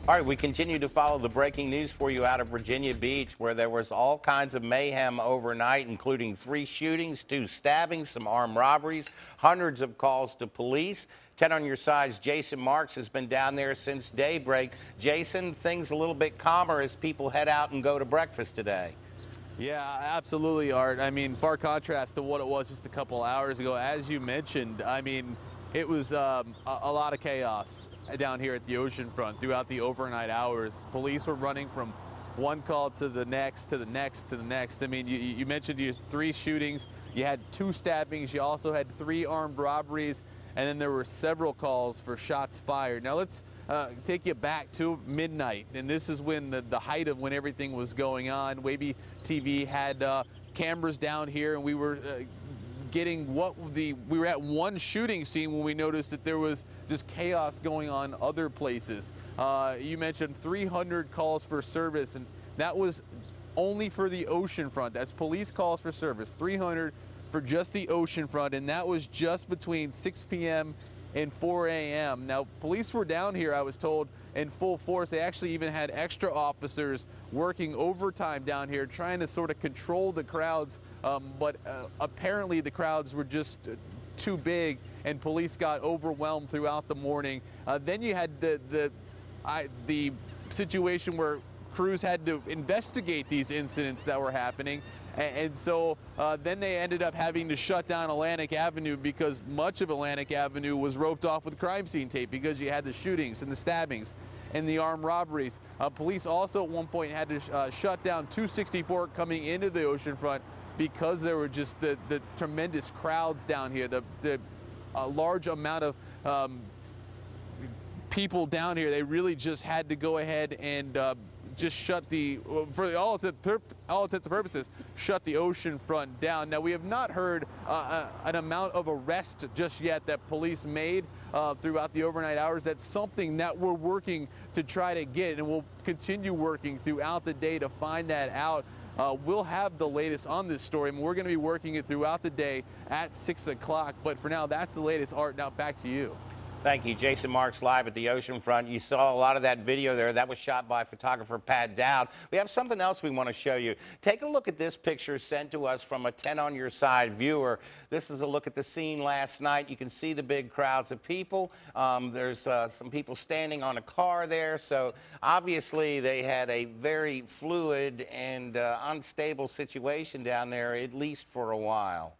All right, we continue to follow the breaking news for you out of Virginia Beach, where there was all kinds of mayhem overnight, including 3 shootings, 2 stabbings, some armed robberies, hundreds of calls to police. 10 on your side's Jason Marks has been down there since daybreak. Jason, things a little bit calmer as people head out and go to breakfast today. Yeah, absolutely, Art. I mean, far contrast to what it was just a couple hours ago. As you mentioned, I mean, it was a lot of chaos down here at the Oceanfront throughout the overnight hours. Police were running from one call to the next, to the next, to the next. I mean, you mentioned you had 3 shootings, you had 2 stabbings, you also had 3 armed robberies, and then there were several calls for shots fired. Now let's take you back to midnight, and this is when the height of when everything was going on. Wavy TV had cameras down here, and we were getting we were at one shooting scene when we noticed that there was just chaos going on other places. You mentioned 300 calls for service, and that was only for the Oceanfront. That's police calls for service, 300 for just the Oceanfront, and that was just between 6 p.m. and 4 a.m. Now, police were down here, I was told, in full force. They actually even had extra officers working overtime down here trying to sort of control the crowds, but apparently the crowds were just too big and police got overwhelmed throughout the morning. Then you had the situation where crews had to investigate these incidents that were happening. And so then they ended up having to shut down Atlantic Avenue because much of Atlantic Avenue was roped off with crime scene tape because you had the shootings and the stabbings and the armed robberies. Police also at one point had to shut down 264 coming into the Oceanfront because there were just the tremendous crowds down here, a large amount of people down here. They really just had to go ahead and just shut for all intents and purposes, shut the Oceanfront down. Now, we have not heard an amount of arrest just yet that police made throughout the overnight hours. That's something that we're working to try to get, and we'll continue working throughout the day to find that out. We'll have the latest on this story, and we're going to be working it throughout the day at 6 o'clock. But for now, that's the latest. Art, now back to you. Thank you. Jason Marks live at the Oceanfront. You saw a lot of that video there. That was shot by photographer Pat Dowd. We have something else we want to show you. Take a look at this picture sent to us from a 10 on your side viewer. This is a look at the scene last night. You can see the big crowds of people. There's some people standing on a car there. So obviously they had a very fluid and unstable situation down there, at least for a while.